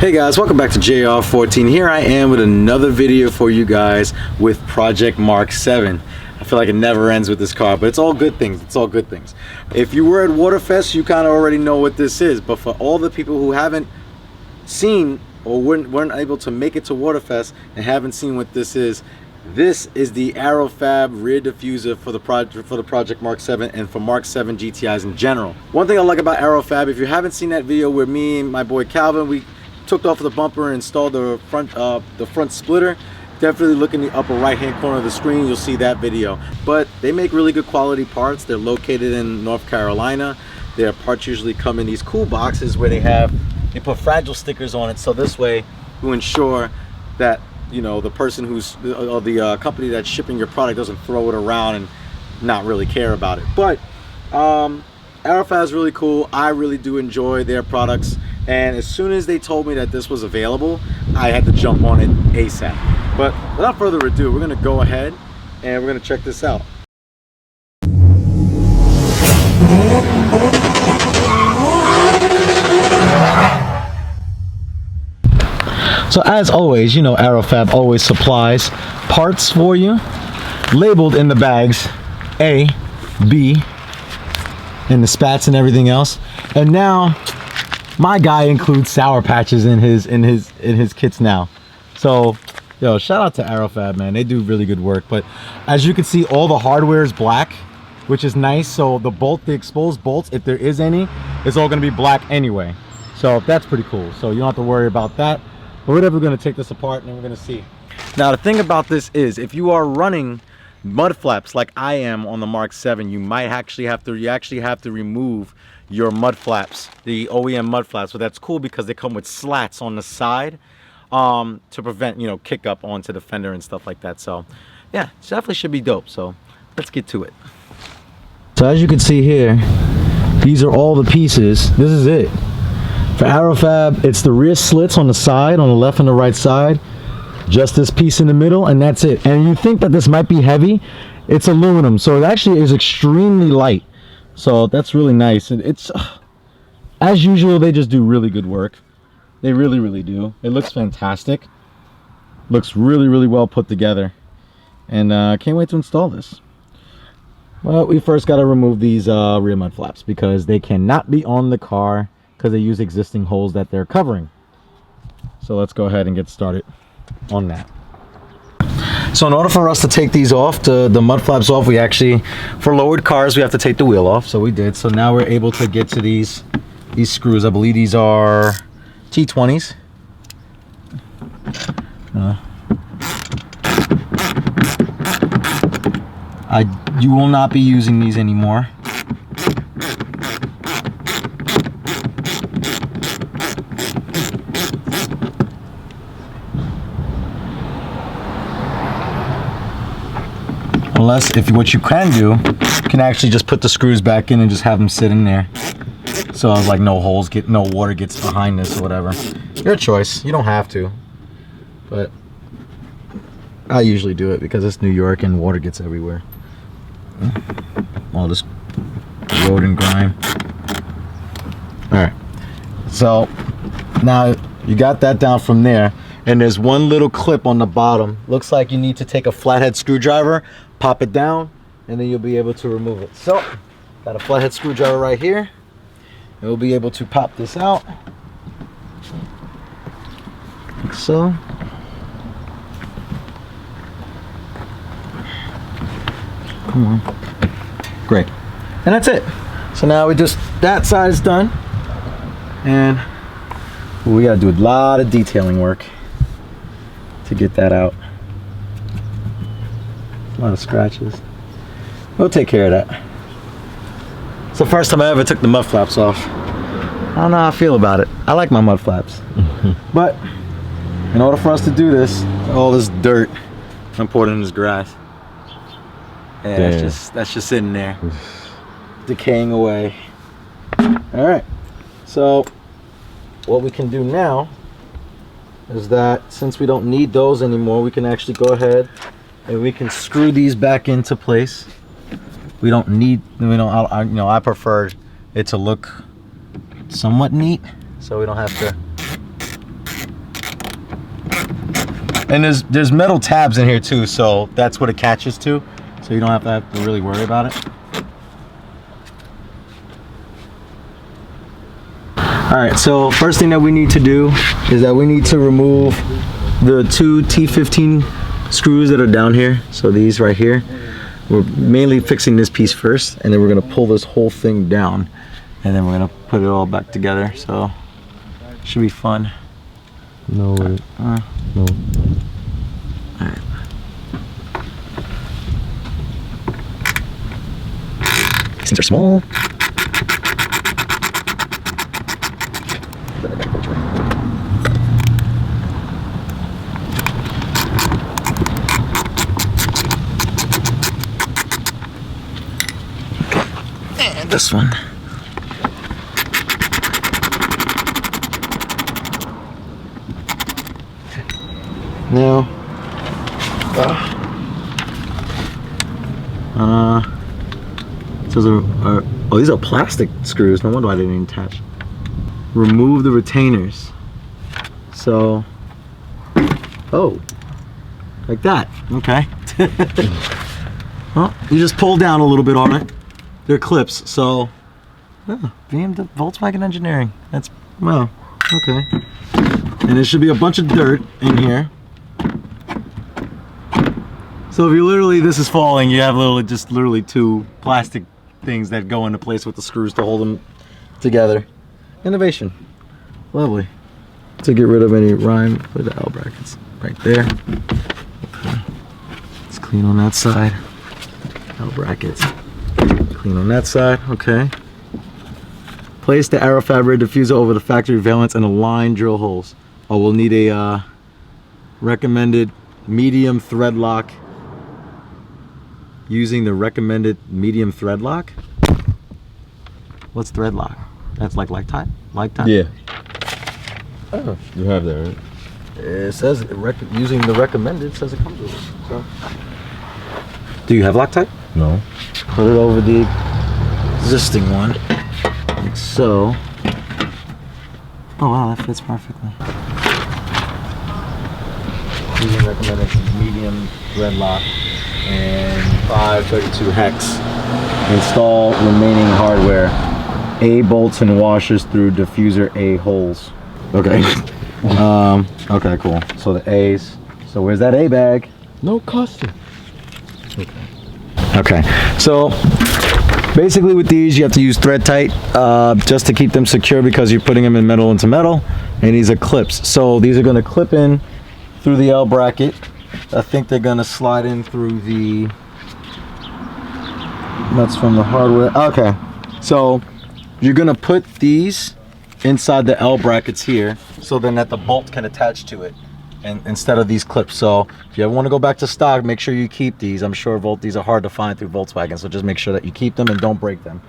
Hey guys, welcome back to JR14. Here I am with another video for you guys with Project Mark 7. I feel like it never ends with this car, but it's all good things. It's all good things. If you were at Waterfest, you kind of already know what this is, but for all the people who haven't seen or weren't able to make it to Waterfest and haven't seen what this is the aerofabb rear diffuser for the Project Mark 7 and for Mark 7 GTIs in general. One thing I like about aerofabb, if you haven't seen that video where me and my boy Calvin, we took off the bumper and installed the front splitter, definitely look in the upper right hand corner of the screen, you'll see that video. But they make really good quality parts. They're located in North Carolina. Their parts usually come in these cool boxes where they put fragile stickers on it, so this way you ensure that, you know, the person who's, or the company that's shipping your product doesn't throw it around and not really care about it. But aerofabb is really cool. I really do enjoy their products, and as soon as they told me that this was available, I had to jump on it ASAP. But without further ado, we're gonna go ahead and we're gonna check this out. So as always, you know, aerofabb always supplies parts for you, labeled in the bags A, B, and the spats and everything else. And now my guy includes Sour Patches in his kits now. So yo, shout out to aerofabb, man. They do really good work. But as you can see, all the hardware is black, which is nice. So the exposed bolts, if there is any, it's all gonna be black anyway. So that's pretty cool. So you don't have to worry about that. But we're definitely gonna take this apart and then we're gonna see. Now the thing about this is, if you are running mud flaps like I am on the Mark 7, you actually have to remove your mud flaps, the OEM mud flaps. So that's cool because they come with slats on the side to prevent, you know, kick up onto the fender and stuff like that. So yeah, it definitely should be dope. So let's get to it. So as you can see here, these are all the pieces. This is it. For aerofabb, it's the rear slits on the side, on the left and the right side, just this piece in the middle, and that's it. And you think that this might be heavy, it's aluminum, so it actually is extremely light. So that's really nice. And it's, as usual, they just do really good work. They really do. It looks fantastic. Looks really well put together. And I can't wait to install this. Well, we first got to remove these rear mud flaps because they cannot be on the car because they use existing holes that they're covering. So let's go ahead and get started on that. So in order for us to take these off, the mud flaps off, we actually, for lowered cars, we have to take the wheel off. So we did. So now we're able to get to these screws. I believe these are T20s. You will not be using these anymore. Unless, what you can do, you can actually just put the screws back in and just have them sit in there. So it's like no water gets behind this or whatever. Your choice. You don't have to. But I usually do it because it's New York and water gets everywhere. All this road and grime. Alright. So now you got that down from there. And there's one little clip on the bottom. Looks like you need to take a flathead screwdriver, pop it down, and then you'll be able to remove it. So, got a flathead screwdriver right here. And we'll be able to pop this out. Like so. Come on. Great. And that's it. So now that side is done. And we gotta do a lot of detailing work to get that out. A lot of scratches. We'll take care of that. It's the first time I ever took the mud flaps off. I don't know how I feel about it. I like my mud flaps. But in order for us to do this, all this dirt I'm pouring in this grass. Yeah, that's just sitting there, decaying away. All right. So what we can do now is that since we don't need those anymore, we can actually go ahead and we can screw these back into place. I prefer it to look somewhat neat, so we don't have to And there's metal tabs in here too, so that's what it catches to. So you don't have to really worry about it. Alright, so first thing that we need to do is that we need to remove the 2 T15 screws that are down here. So these right here. We're mainly fixing this piece first, and then we're going to pull this whole thing down, and then we're going to put it all back together. So should be fun. No way. No. Alright. These things are small. And this one. Now, so oh, these are plastic screws. No wonder I didn't attach. Remove the retainers. So, oh, like that. Okay. Well, you just pull down a little bit on it. They're clips. So, BMW Volkswagen engineering. That's, well, okay. And there should be a bunch of dirt in here. So if you literally, this is falling, you have literally 2 plastic things that go into place with the screws to hold them together. Innovation. Lovely. To get rid of any rime with the L brackets. Right there. Okay. Let's clean on that side. L brackets. Clean on that side. Okay. Place the aerofabb rear diffuser over the factory valence and align drill holes. Oh, we'll need a recommended medium thread lock. Using the recommended medium thread lock. What's thread lock? That's like lifetime? Yeah. Oh, you have that, right? It says using the recommended, says it comes with it. So. Do you have Loctite? No. Put it over the existing one, like so. Oh wow, that fits perfectly. Using recommended medium thread lock and 532 hex. Install remaining hardware. A bolts and washers through diffuser A holes. Okay. Okay, cool. So the A's. So where's that A bag? No custom. Okay. So basically with these you have to use thread tight just to keep them secure because you're putting them in metal into metal, and these are clips. So these are going to clip in through the L bracket. I think they're going to slide in through the nuts from the hardware. Okay. So you're going to put these inside the L brackets here so then that the bolt can attach to it, and instead of these clips. So if you ever want to go back to stock, make sure you keep these. I'm sure these are hard to find through Volkswagen, so just make sure that you keep them and don't break them.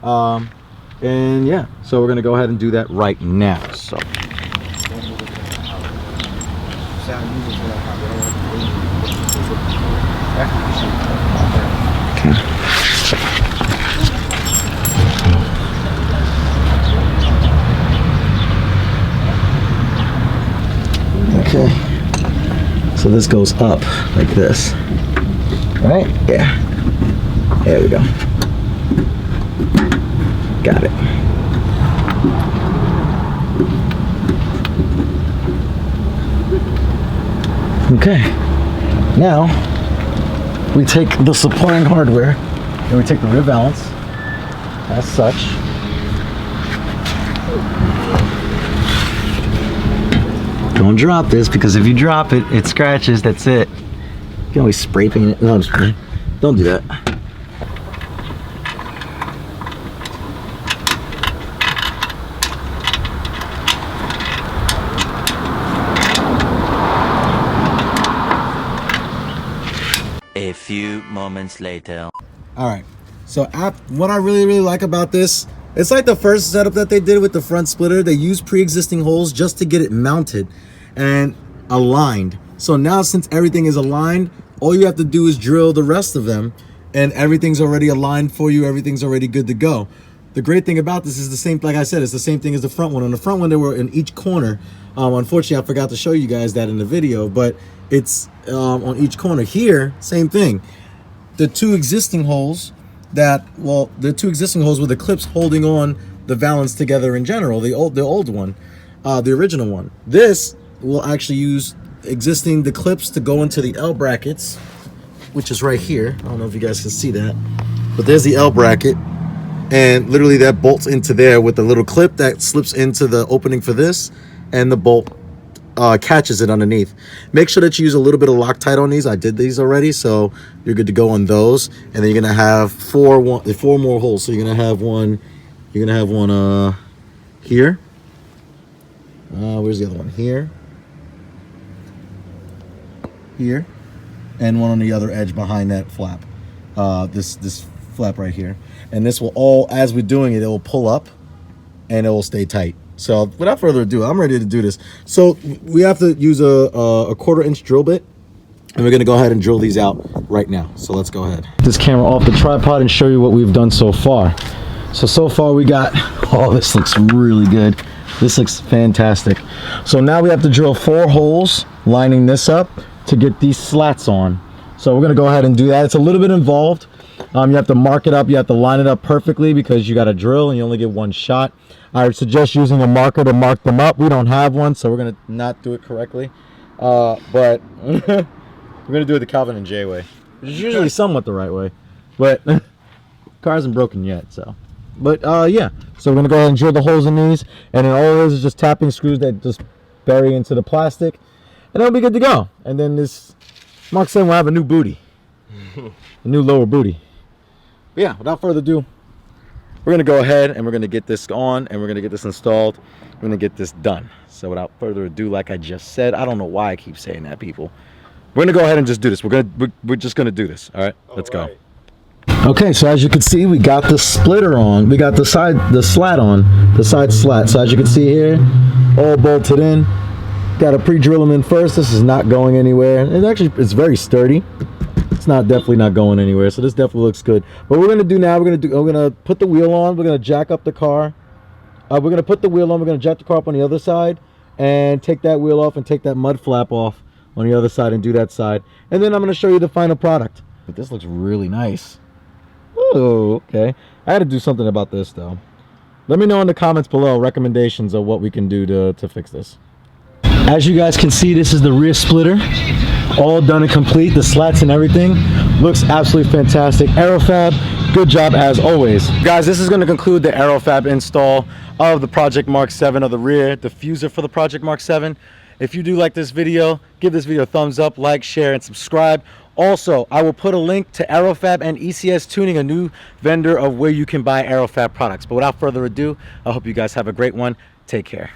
And yeah, so we're going to go ahead and do that right now. So okay, so this goes up like this, right? Yeah, there we go. Got it. Okay, now we take the supporting hardware and we take the rear valance as such. Don't drop this, because if you drop it, it scratches. That's it. You can always spray paint it. No, I'm just kidding. Don't do that. A few moments later. All right. So what I really like about this, it's like the first setup that they did with the front splitter. They used pre-existing holes just to get it mounted and aligned. So now since everything is aligned, all you have to do is drill the rest of them and everything's already aligned for you. Everything's already good to go. The great thing about this is the same, like I said, it's the same thing as the front one. On the front one, they were in each corner. Unfortunately, I forgot to show you guys that in the video, but it's on each corner. Here, same thing. The two existing holes with the clips holding on the valance together in general, the old one, the original one. This will actually use the clips to go into the L brackets, which is right here. I don't know if you guys can see that, but there's the L bracket, and literally that bolts into there with the little clip that slips into the opening for this, and the bolt catches it underneath. Make sure that you use a little bit of Loctite on these. I did these already, so you're good to go on those. And then you're gonna have four more holes. So you're gonna have one here. Where's the other one? Here, and one on the other edge behind that flap. This flap right here. And this will all, as we're doing it, it will pull up and it will stay tight. So without further ado, I'm ready to do this. So we have to use a 1/4-inch drill bit, and we're gonna go ahead and drill these out right now. So let's go ahead. This camera off the tripod and show you what we've done so far. So far we got, oh, this looks really good. This looks fantastic. So now we have to drill 4 holes lining this up to get these slats on. So we're gonna go ahead and do that. It's a little bit involved. You have to mark it up, you have to line it up perfectly because you got to drill and you only get one shot. I suggest using a marker to mark them up. We don't have one, so we're going to not do it correctly. But we're going to do it the Calvin and Jay way, which is usually somewhat the right way. But car hasn't broken yet, so. But yeah, so we're going to go ahead and drill the holes in these. And then all it is just tapping screws that just bury into the plastic. And it'll be good to go. And then this Mark 7 will have a new booty. A new lower booty. But yeah, without further ado, we're going to go ahead and we're going to get this on and we're going to get this installed. We're going to get this done. So without further ado, like I just said, I don't know why I keep saying that, people. We're going to go ahead and just do this. We're just going to do this. All right, let's go. Okay, so as you can see, we got the splitter on. We got the side slat on, the side slat. So as you can see here, all bolted in. Got to pre-drill them in first. This is not going anywhere. It's very sturdy. It's definitely not going anywhere, so this definitely looks good. What we're gonna do now, we're gonna put the wheel on. We're gonna jack up the car. We're gonna put the wheel on. We're gonna jack the car up on the other side and take that wheel off and take that mud flap off on the other side and do that side. And then I'm gonna show you the final product. But this looks really nice. Oh, okay. I had to do something about this though. Let me know in the comments below recommendations of what we can do to fix this. As you guys can see, this is the rear splitter. All done and complete. The slats and everything looks absolutely fantastic. Aerofab, good job as always. Guys, this is going to conclude the Aerofab install of the Project Mark 7, or the rear diffuser for the Project Mark 7. If you do like this video, give this video a thumbs up, like, share, and subscribe. Also, I will put a link to Aerofab and ECS Tuning, a new vendor of where you can buy Aerofab products. But without further ado, I hope you guys have a great one. Take care.